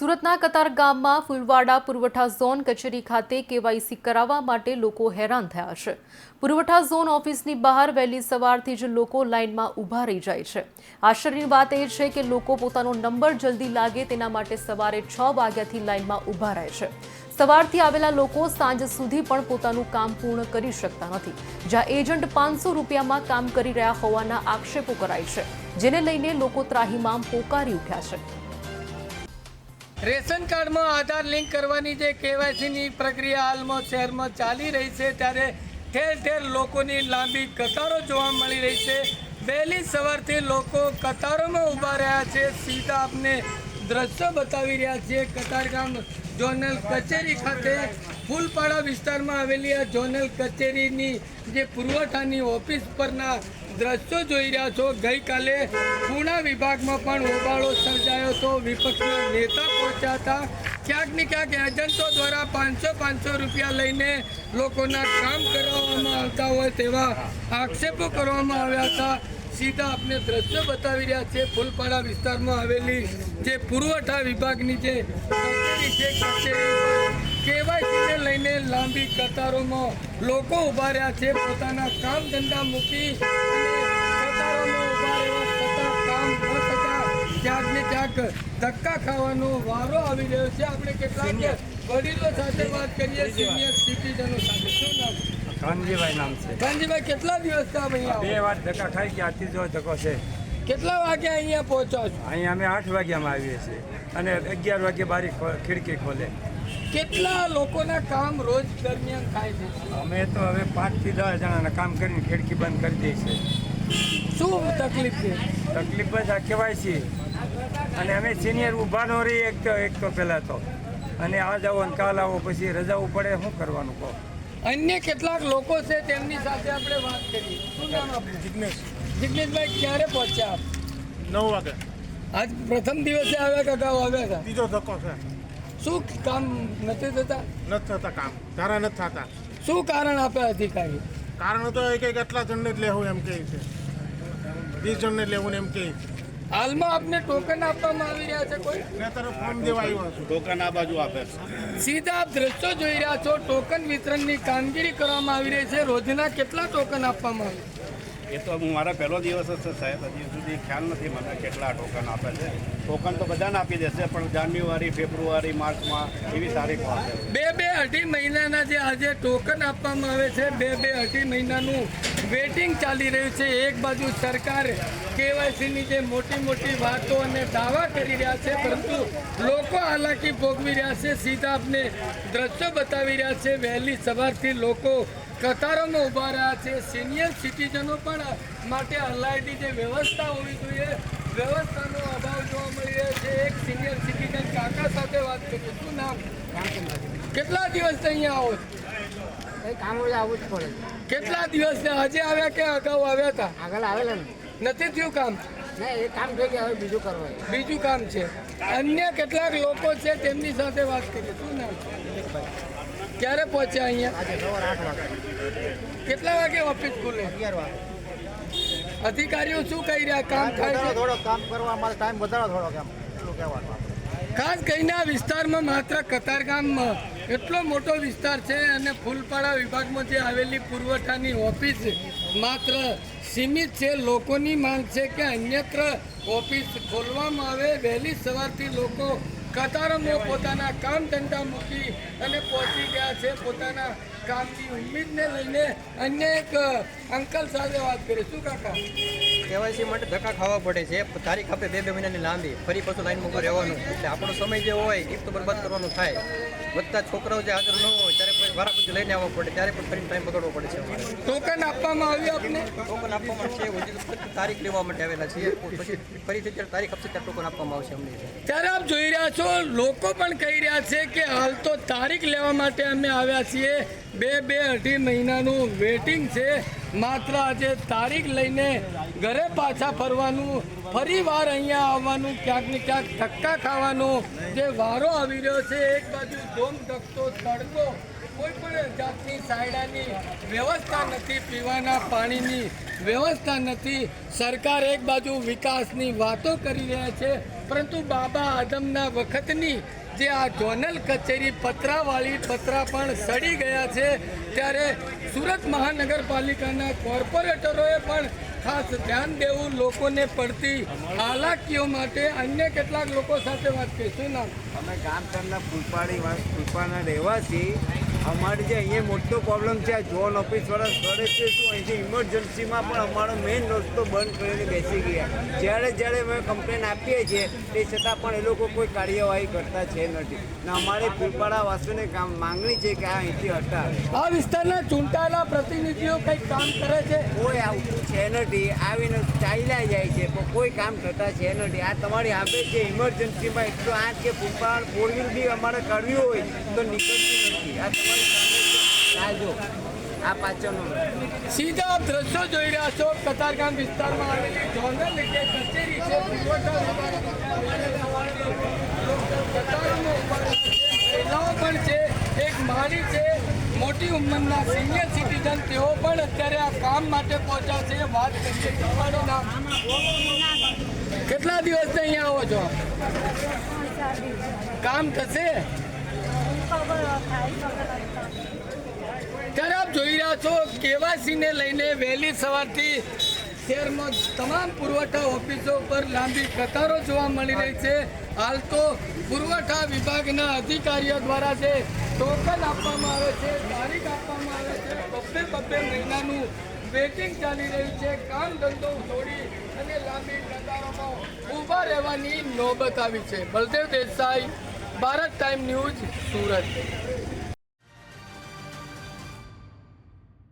સુરતના કતારગામમાં ફુલવાડા પુરવઠા ઝોન કચેરી ખાતે કેવાયસી કરાવવા માટે લોકો હેરાન થયા છે। પુરવઠા ઝોન ઓફિસની બહાર વહેલી સવારથી જ લોકો લાઇનમાં ઊભા રહી જાય છે। આશ્ચર્યની વાત એ છે કે લોકો પોતાનો નંબર જલ્દી લાગે તેના માટે સવારે 6 વાગ્યાથી લાઇનમાં ઊભા રહે છે। સવારથી આવેલા લોકો સાંજ સુધી પણ પોતાનું કામ પૂર્ણ કરી શકતા નથી, જ્યાં એજન્ટ 500 રૂપિયામાં કામ કરી રહ્યા હોવાના આક્ષેપો કરાય છે, જેને લઈને લોકો ત્રાહિમામ પોકારી ઉઠ્યા છે। રેશન કાર્ડમાં આધાર લિંક કરવાની જે કેવાયસીની પ્રક્રિયા હાલમાં શહેરમાં ચાલી રહી છે, ત્યારે ઠેર ઠેર લોકોની લાંબી કતારો જોવા મળી રહી છે। વહેલી સવારથી લોકો કતારોમાં ઊભા રહ્યા છે। સીધા આપને દ્રશ્યો બતાવી રહ્યા છીએ કતારગામ ઝોનલ કચેરી ખાતે ફૂલપાડા વિસ્તારમાં આવેલી આ ઝોનલ કચેરીની જે પુરવઠાની ઓફિસ પરના દ્રશ્યો જોઈ રહ્યા છો। ગઈકાલે પૂણા વિભાગમાં પણ હોબાળો સર્જાયો હતો। વિપક્ષના નેતા પહોંચ્યા હતા। ક્યાંક ને ક્યાંક એજન્ટો દ્વારા 500 રૂપિયા લઈને લોકોના કામ કરાવવામાં આવતા હોય તેવા આક્ષેપો કરવામાં આવ્યા હતા। સીધા આપને દ્રશ્યો બતાવી રહ્યા છે ફૂલપાડા વિસ્તારમાં આવેલી જે પુરવઠા વિભાગની જે કચેરી છે, કચેરી કેવાયસીને લઈને લાંબી કતારોમાં લોકો ઊભા રહ્યા છે। પોતાના કામ ધંધા મૂકી કતારોમાં ઊભા રહેવા છતાં કામ ન થતા ક્યાંક ને ક્યાંક ધક્કા ખાવાનો વારો આવી રહ્યો છે। આપણે કેટલાક વડીલો સાથે વાત કરીએ, સિનિયર સિટીઝનો સાથે। શું નામ? કાનજીભાઈ નામ છે। કાનજીભાઈ, કેટલા દિવસથી અહીંયા 2 વાર ધક્કા ખાઈ ગયા, ત્રીજો ધક્કો છે। કેટલા વાગે અહીંયા પહોંચો છો? અહીંયા અમે 8 વાગ્યામાં આવીએ છીએ અને 11 વાગે બારી ખિડકી ખોલે। કેટલા લોકોના કામ રોજ દરમિયાન થાય છે? અમે તો હવે 5 થી 10 જણાના કામ કરીને ખિડકી બંધ કરી દઈએ છીએ। શું તકલીફ છે? તકલીફ બસ આ કેવાયસી, અને અમે સિનિયર ઊભા ન રહી એક તો પહેલાં તો, અને આ જાઓ અને કાલ આવો, પછી રજાઓ પડે, શું કરવાનું કહો? અન્ય કેટલાક લોકો છે તેમની સાથે આપણે વાત કરીએ। શું નામ આપણું? જિગ્નેશ। જિગ્નેશભાઈ, ક્યારે પહોંચ્યા આપ? 9 વાગે। આજ પ્રથમ દિવસે આવ્યા કે અગાઉ આવ્યા હતા? ત્રીજો ધક્કો છે। શું કામ નથી થતા? નથી થતા કામ, ધારા નથી થતા। શું કારણ આપે અધિકારી? કારણ તો એક એટલા જણને જ લેવું એમ કહે છે, 20 જણને લેવું એમ કહે છે। હાલમાં આપને ટોકન આપવામાં આવી રહ્યા છે? કોઈ મેં તરફ ફોર્મ દેવા આવ્યો છું, ટોકન આ બાજુ આપે છે। સીધા આપ દ્રશ્યો જોઈ રહ્યા છો, ટોકન વિતરણની કામગીરી કરવામાં આવી રહી છે। રોજના કેટલા ટોકન આપવામાં આવે? એ તો મારા પહેલો દિવસ જ છે સાહેબ, હજી સુધી ખ્યાલ નથી મને કેટલા ટોકન આપે છે। ટોકન તો બધાને આપી દેશે, પણ જાન્યુઆરી, ફેબ્રુઆરી, માર્ચમાં એવી તારીખો આપે છે। 2-2 મહિનાના જે આજે ટોકન આપવામાં આવે છે, 2-2 મહિનાનું વેટિંગ ચાલી રહ્યું છે। એક બાજુ સરકાર કેવાયસીની જે મોટી વાતો અને દાવા કરી રહ્યા છે, પરંતુ લોકો હાલાકી ભોગવી રહ્યા છે। સીધા આપને દ્રશ્યો બતાવી રહ્યા છે। વહેલી સવારથી લોકો કતારોમાં ઊભા રહ્યા છે। સિનિયર સિટીઝનો પણ માટે અલાયદી જે વ્યવસ્થા હોવી જોઈએ, વ્યવસ્થાનો અભાવ જોવા મળી રહ્યો છે। એક સિનિયર સિટીઝન કાકા સાથે વાત કરીએ। શું નામ? કેટલા દિવસથી અહીંયા આવો છો? કામ આવવું જ પડે। કેટલા દિવસથી? આજે આવ્યા કે અગાઉ આવ્યા હતા? આગળ આવેલા ને નથી થયું કામ? એ કામ થઈ ગયા, હવે બીજું કરવા। બીજું કામ છે। અન્ય કેટલાક લોકો છે તેમની સાથે વાત કરીએ। શું નામ? ક્યારે પહોંચ્યા અહીંયા? આજે સવારે 8 વાગે। કેટલા વાગે ઓફિસ ખુલે? 11 વાગે। અધિકારીઓ શું કહી રહ્યા? કામ થાય છે? થોડો કામ કરવા માટે ટાઈમ વધારો થોડો, કામ એટલું કહેવાનું આપણે। ખાસ કરીને આ વિસ્તારમાં માત્ર કતારગામમાં એટલો મોટો વિસ્તાર છે, અને ફૂલપાડા વિભાગમાં જે આવેલી પુરવઠાની ઓફિસ માત્ર સીમિત છે। લોકોની માંગ છે કે અન્યત્ર ઓફિસ ખોલવામાં આવે। વહેલી સવારથી લોકો કતારોમાં પોતાના કામ ધંધા મૂકી અને પહોંચી ગયા છે। પોતાના કામની ઉમ્મીદને લઈને અન્ય એક અંકલ સાથે વાત કરીએ। શું કાકા? કેવાયસી માટે ધક્કા ખાવા પડે છે। તારીખ આપણે 2-2 મહિનાની લાંબી, ફરી પાછું લાઈનમાં ઊભું રહેવાનું, એટલે આપણો સમય જે હોય એ તો બરબાદ કરવાનું થાય। બધા છોકરાઓ જે હાજર ન હોય ત્યારે પછી વારાફરતી લઈને આવવા પડે, ત્યારે પણ ફરી ટાઈમ બગાડવો પડે છે અમારે। ટોકન આપવામાં આવ્યું આપને? ટોકન આપવામાં છે, હજી તારીખ લેવા માટે આવેલા છીએ, પછી ફરીથી જ્યારે તારીખ આપશે ત્યારે ટોકન આપવામાં આવશે અમને। ત્યારે આપ જોઈ રહ્યા છો, લોકો પણ કહી રહ્યા છે કે હાલ તો તારીખ લેવા માટે અમે આવ્યા છીએ। 2-2 મહિનાનું વેટિંગ છે। માત્ર આજે તારીખ લઈને ઘરે પાછા ફરવાનું, ફરી વાર અહીંયા આવવાનું, ક્યાંક ને ક્યાંક ધક્કા ખાવાનો જે વારો આવી રહ્યો છે। એક બાજુ ધોમ ધકતો તડકો, કોઈ પણ જાતની સાયડાની વ્યવસ્થા નથી, પીવાના પાણીની વ્યવસ્થા નથી। સરકાર એક બાજુ વિકાસની વાતો કરી રહ્યા છે, પરંતુ બાબા આદમના વખતની જે આ ઝોનલ કચેરી પતરાવાળી પતરા પણ સડી ગયા છે, ત્યારે સુરત મહાનગરપાલિકાના કોર્પોરેટરોએ પણ ખાસ ધ્યાન દેવું, લોકોને પડતી હાલાકીઓ માટે. અન્ય કેટલાક લોકો સાથે વાત કરી. શું નામ? અમે ગામતળના ફૂલપાડના રહેવાસી. અમારે જે અહીંયા મોટો પ્રોબ્લેમ છે, આ ઝોન ઓફિસવાળા કરે છે શું, અહીંથી ઇમરજન્સીમાં પણ અમારો મેઇન રસ્તો બંધ કરીને બેસી ગયા. જ્યારે અમે કમ્પ્લેન આપીએ છીએ તે છતાં પણ એ લોકો કોઈ કાર્યવાહી કરતા છે નથી. ને અમારે ફૂલપાડા વાસીઓને માંગણી છે કે આ અહીંથી હટાવે. આ વિસ્તારના ચૂંટાયેલા પ્રતિનિધિઓ કંઈક કામ કરે છે? કોઈ આવતું છે નથી, આવીને ચાલ્યા જાય છે પણ કોઈ કામ થતા છે નથી. આ તમારી આપે છે ઇમરજન્સીમાં 108 કે ફૂલપાડ 4 વ્હીલ બી અમારે કરવી હોય તો નીકળતી નથી. આ તમારી સામે જો આ પાછળનો સીધા આપ દ્રશ્યો જોઈ રહ્યા છો. કતારગામ વિસ્તારમાં આવેલી ઝોનલ જે કચેરી છે, પુરવઠા મહિલાઓ પણ છે, એક માળી છે, મોટી ઉંમરના સિનિયર સિટીઝન, તેઓ પણ અત્યારે આ કામ માટે પહોંચ્યા છે. વાત કરીએ તમારું નામ? કેટલા દિવસથી અહીંયા આવો છો? કામ થશે? ત્યારે આપ જોઈ રહ્યા છો કેવાયસીને લઈને વહેલી સવારથી શહેરમાં તમામ પુરવઠા ઓફિસો પર લાંબી કતારો જોવા મળી રહી છે. હાલ તો પુરવઠા વિભાગના અધિકારીઓ દ્વારા જે ટોકન આપવામાં આવે છે, તારીખ આપવામાં આવે છે, બબ્બે મહિનાનું વેટિંગ ચાલી રહ્યું છે. કામ ધંધો છોડી અને લાંબી કતારોમાં ઊભા રહેવાની નોબત આવી છે. Baldev Desai, Bharat time news, Surat.